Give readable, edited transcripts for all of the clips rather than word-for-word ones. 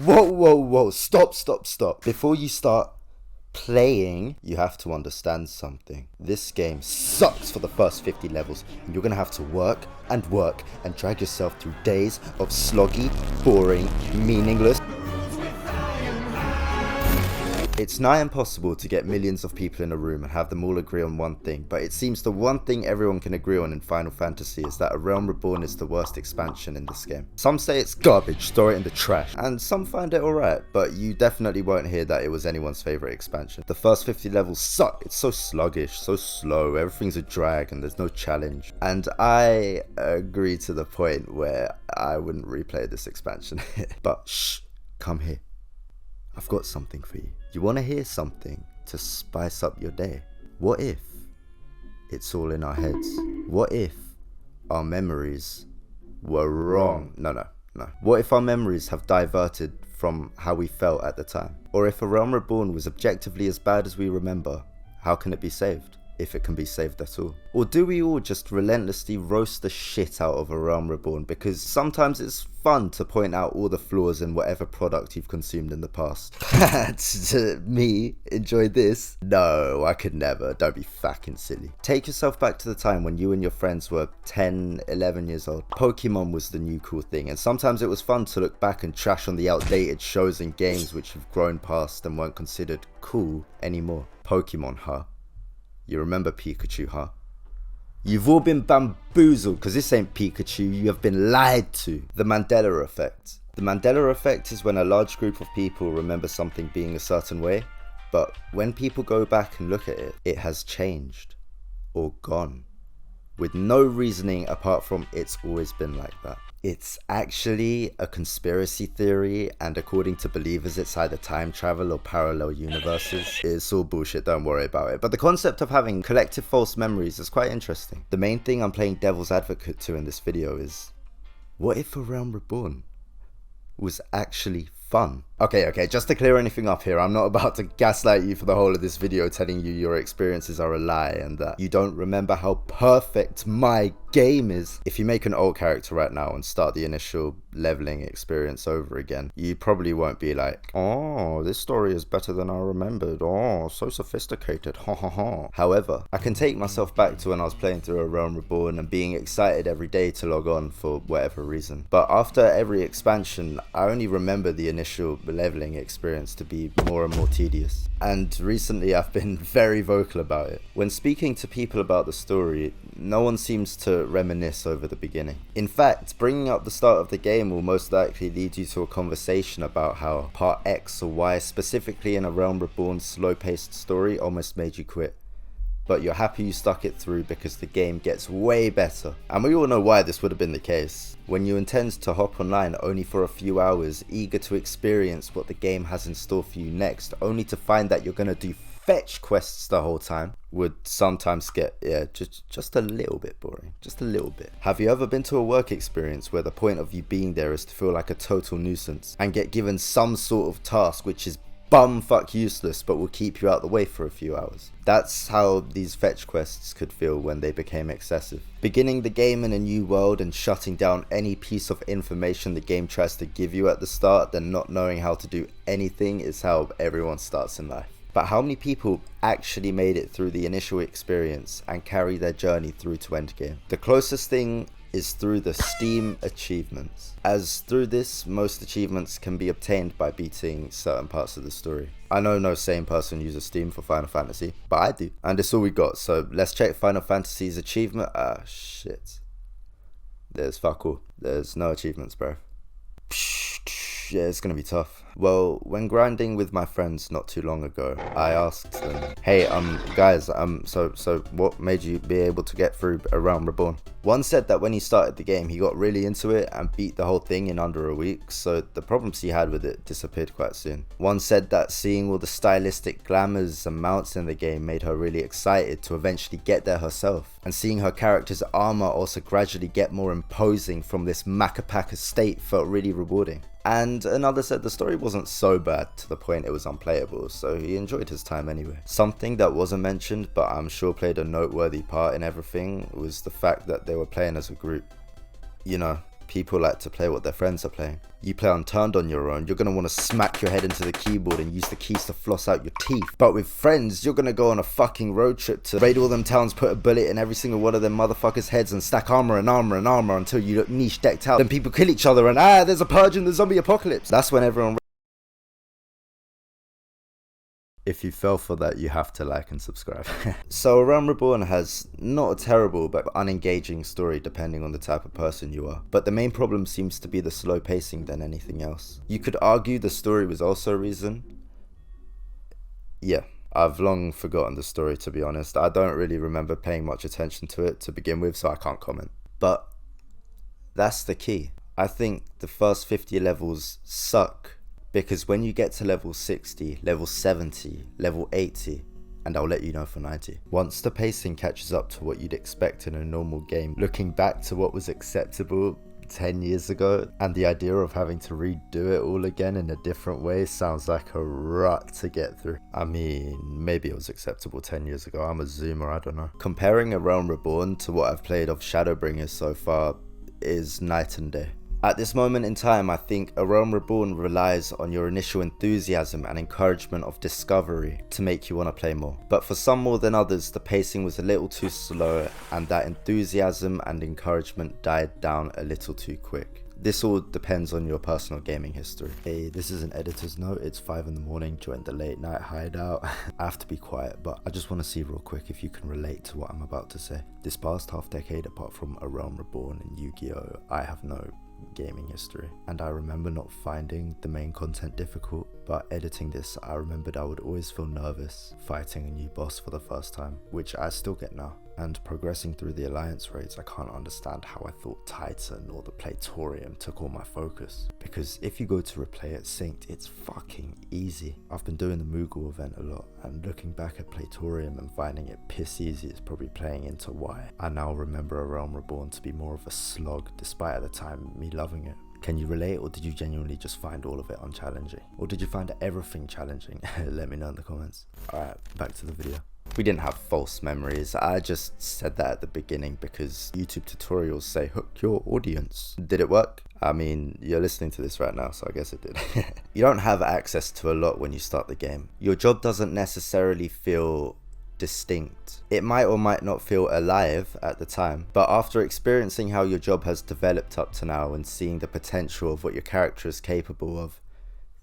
Whoa, stop. Before you start playing, you have to understand something. This game sucks for the first 50 levels, and you're gonna have to work and drag yourself through days of sloggy, boring, meaningless. It's nigh impossible to get millions of people in a room and have them all agree on one thing, but it seems the one thing everyone can agree on in Final Fantasy is that A Realm Reborn is the worst expansion in this game. Some say it's garbage, throw it in the trash, and some find it alright, but you definitely won't hear that it was anyone's favourite expansion. The first 50 levels suck, it's so sluggish, so slow, everything's a drag and there's no challenge. And I agree to the point where I wouldn't replay this expansion. But shh, come here. I've got something for you. You want to hear something to spice up your day? What if it's all in our heads? What if our memories were wrong? No. What if our memories have diverted from how we felt at the time? Or if A Realm Reborn was objectively as bad as we remember, how can it be saved? If it can be saved at all. Or do we all just relentlessly roast the shit out of A Realm Reborn because sometimes it's fun to point out all the flaws in whatever product you've consumed in the past? Me enjoy this? No, I could never. Don't be fucking silly. Take yourself back to the time when you and your friends were 10, 11 years old. Pokemon was the new cool thing, and sometimes it was fun to look back and trash on the outdated shows and games which have grown past and weren't considered cool anymore. Pokemon, huh? You remember Pikachu, huh? You've all been bamboozled because this ain't Pikachu, you have been lied to. The Mandela effect. The Mandela effect is when a large group of people remember something being a certain way, but when people go back and look at it, it has changed or gone with no reasoning apart from it's always been like that. It's actually a conspiracy theory, and according to believers it's either time travel or parallel universes. It's all bullshit, don't worry about it. But the concept of having collective false memories is quite interesting. The main thing I'm playing devil's advocate to in this video is, what if A Realm Reborn was actually fun? Okay, just to clear anything up here, I'm not about to gaslight you for the whole of this video telling you your experiences are a lie and that you don't remember how perfect my game is. If you make an old character right now and start the initial leveling experience over again, you probably won't be like, oh, this story is better than I remembered, oh, so sophisticated, ha ha ha. However, I can take myself back to when I was playing through A Realm Reborn and being excited every day to log on for whatever reason. But after every expansion, I only remember the initial leveling experience to be more and more tedious. And recently I've been very vocal about it. When speaking to people about the story, no one seems to reminisce over the beginning. In fact, bringing up the start of the game will most likely lead you to a conversation about how part X or Y, specifically in A Realm Reborn's slow-paced story, almost made you quit. But you're happy you stuck it through because the game gets way better. And we all know why this would have been the case. When you intend to hop online only for a few hours, eager to experience what the game has in store for you next, only to find that you're gonna do fetch quests the whole time, would sometimes get, just a little bit boring. Just a little bit. Have you ever been to a work experience where the point of you being there is to feel like a total nuisance and get given some sort of task which is bumfuck useless but will keep you out the way for a few hours? That's how these fetch quests could feel when they became excessive. Beginning the game in a new world and shutting down any piece of information the game tries to give you at the start, then not knowing how to do anything is how everyone starts in life. But how many people actually made it through the initial experience and carry their journey through to endgame? The closest thing is through the Steam achievements, as through this most achievements can be obtained by beating certain parts of the story. I know no sane person uses Steam for Final Fantasy, but I do, and it's all we got, so let's check Final Fantasy's achievement. Shit, there's fuck all. There's no achievements, bro. Yeah, it's gonna be tough. Well, when grinding with my friends not too long ago, I asked them, hey, guys, so what made you be able to get through A Realm Reborn? One said that when he started the game, he got really into it and beat the whole thing in under a week, so the problems he had with it disappeared quite soon. One said that seeing all the stylistic glamours and mounts in the game made her really excited to eventually get there herself, and seeing her character's armor also gradually get more imposing from this Macapaka state felt really rewarding. And another said the story wasn't so bad to the point it was unplayable, so he enjoyed his time anyway. Something that wasn't mentioned but I'm sure played a noteworthy part in everything was the fact that they were playing as a group. You know, people like to play what their friends are playing. You play unturned on your own, you're going to want to smack your head into the keyboard and use the keys to floss out your teeth. But with friends, you're going to go on a fucking road trip to raid all them towns, put a bullet in every single one of them motherfuckers' heads and stack armor and armor and armor until you look niche decked out. Then people kill each other and there's a purge in the zombie apocalypse. That's when everyone... If you fell for that, you have to like and subscribe. So A Realm Reborn has not a terrible but unengaging story depending on the type of person you are. But the main problem seems to be the slow pacing than anything else. You could argue the story was also a reason. Yeah, I've long forgotten the story, to be honest. I don't really remember paying much attention to it to begin with, so I can't comment. But that's the key. I think the first 50 levels suck. Because when you get to level 60, level 70, level 80, and I'll let you know for 90. Once the pacing catches up to what you'd expect in a normal game, looking back to what was acceptable 10 years ago, and the idea of having to redo it all again in a different way sounds like a rut to get through. I mean, maybe it was acceptable 10 years ago, I'm a zoomer, I don't know. Comparing A Realm Reborn to what I've played of Shadowbringers so far is night and day. At this moment in time, I think A Realm Reborn relies on your initial enthusiasm and encouragement of discovery to make you want to play more. But for some more than others, the pacing was a little too slow and that enthusiasm and encouragement died down a little too quick. This all depends on your personal gaming history. Hey, this is an editor's note. It's 5 in the morning, joined the late night hideout. I have to be quiet, but I just want to see real quick if you can relate to what I'm about to say. This past half decade, apart from A Realm Reborn and Yu-Gi-Oh, I have no gaming history, and I remember not finding the main content difficult, but editing this I remembered I would always feel nervous fighting a new boss for the first time, which I still get now. And progressing through the alliance raids, I can't understand how I thought Titan or the Platorium took all my focus, because if you go to replay it synced, it's fucking easy. I've been doing the Moogle event a lot, and looking back at Platorium and finding it piss easy is probably playing into why I now remember A Realm Reborn to be more of a slog, despite at the time me loving it. Can you relate, or did you genuinely just find all of it unchallenging? Or did you find everything challenging? Let me know in the comments. Alright, back to the video. We didn't have false memories, I just said that at the beginning because YouTube tutorials say hook your audience. Did it work? I mean, you're listening to this right now, so I guess it did. You don't have access to a lot when you start the game. Your job doesn't necessarily feel distinct. It might or might not feel alive at the time, but after experiencing how your job has developed up to now and seeing the potential of what your character is capable of,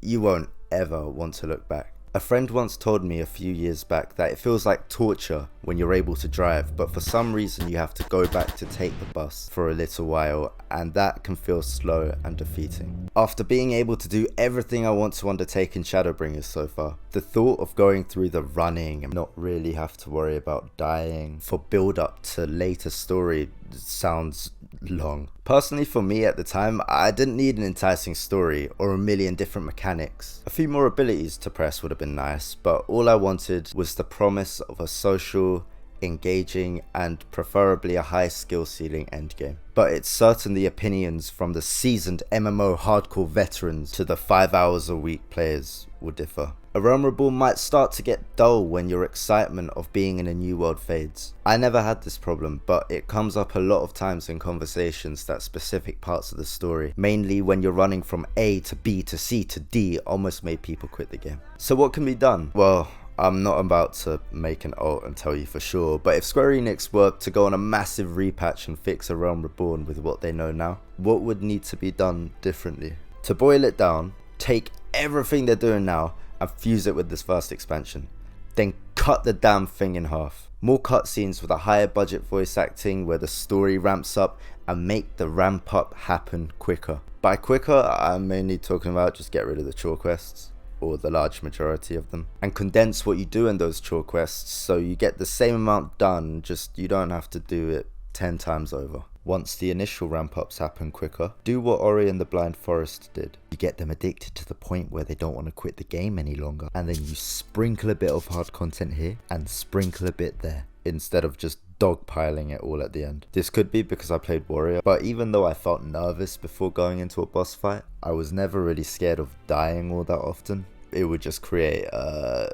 you won't ever want to look back. A friend once told me a few years back that it feels like torture when you're able to drive, but for some reason you have to go back to take the bus for a little while, and that can feel slow and defeating. After being able to do everything I want to undertake in Shadowbringers so far, the thought of going through the running and not really have to worry about dying for build up to later story sounds long. Personally, for me at the time, I didn't need an enticing story or a million different mechanics. A few more abilities to press would have been nice, but all I wanted was the promise of a social, engaging, and preferably a high skill ceiling endgame. But it's certain the opinions from the seasoned MMO hardcore veterans to the 5 hours a week players will differ. A Realm Reborn might start to get dull when your excitement of being in a new world fades. I never had this problem, but it comes up a lot of times in conversations that specific parts of the story, mainly when you're running from A to B to C to D, almost made people quit the game. So what can be done? Well, I'm not about to make an alt and tell you for sure, but if Square Enix were to go on a massive repatch and fix A Realm Reborn with what they know now, what would need to be done differently? To boil it down, take everything they're doing now and fuse it with this first expansion. Then cut the damn thing in half. More cutscenes with a higher budget voice acting where the story ramps up, and make the ramp up happen quicker. By quicker, I'm mainly talking about just get rid of the chore quests, or the large majority of them, and condense what you do in those chore quests so you get the same amount done, just you don't have to do it 10 times over. Once the initial ramp ups happen quicker, do what Ori and the Blind Forest did. You get them addicted to the point where they don't want to quit the game any longer, and then you sprinkle a bit of hard content here and sprinkle a bit there, instead of just dogpiling it all at the end. This could be because I played Warrior, but even though I felt nervous before going into a boss fight, I was never really scared of dying all that often. It would just create a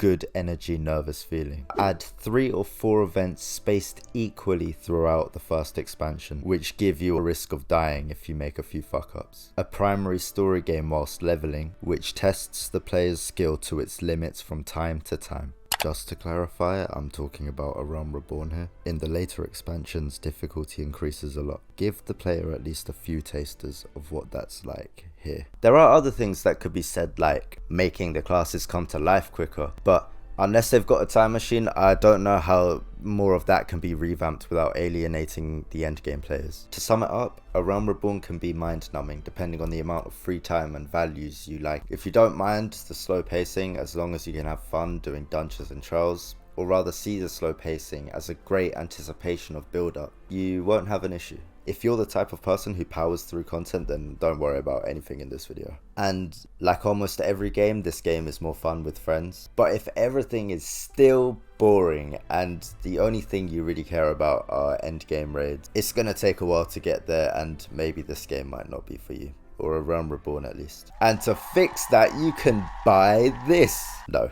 good energy nervous feeling. Add 3 or 4 events spaced equally throughout the first expansion, which give you a risk of dying if you make a few fuck ups. A primary story game whilst leveling, which tests the player's skill to its limits from time to time. Just to clarify, I'm talking about A Realm Reborn here. In the later expansions, difficulty increases a lot. Give the player at least a few tasters of what that's like here. There are other things that could be said, like making the classes come to life quicker, but unless they've got a time machine, I don't know how more of that can be revamped without alienating the endgame players. To sum it up, A Realm Reborn can be mind-numbing depending on the amount of free time and values you like. If you don't mind the slow pacing, as long as you can have fun doing dungeons and trials, or rather see the slow pacing as a great anticipation of build-up, you won't have an issue. If you're the type of person who powers through content, then don't worry about anything in this video. And like almost every game, this game is more fun with friends. But if everything is still boring and the only thing you really care about are endgame raids, it's gonna take a while to get there, and maybe this game might not be for you. Or A Realm Reborn at least. And to fix that, you can buy this. No,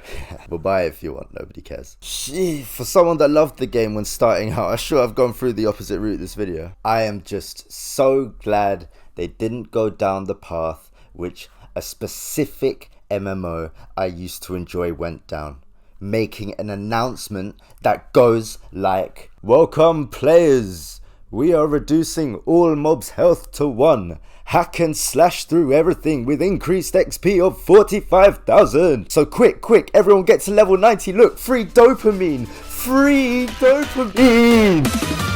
we'll buy it if you want, nobody cares. Gee, for someone that loved the game when starting out, I should have gone through the opposite route this video. I am just so glad they didn't go down the path which a specific MMO I used to enjoy went down. Making an announcement that goes like, "Welcome players! We are reducing all mobs' health to 1. Hack and slash through everything with increased XP of 45,000. So quick, everyone get to level 90. Look, free dopamine. Free dopamine."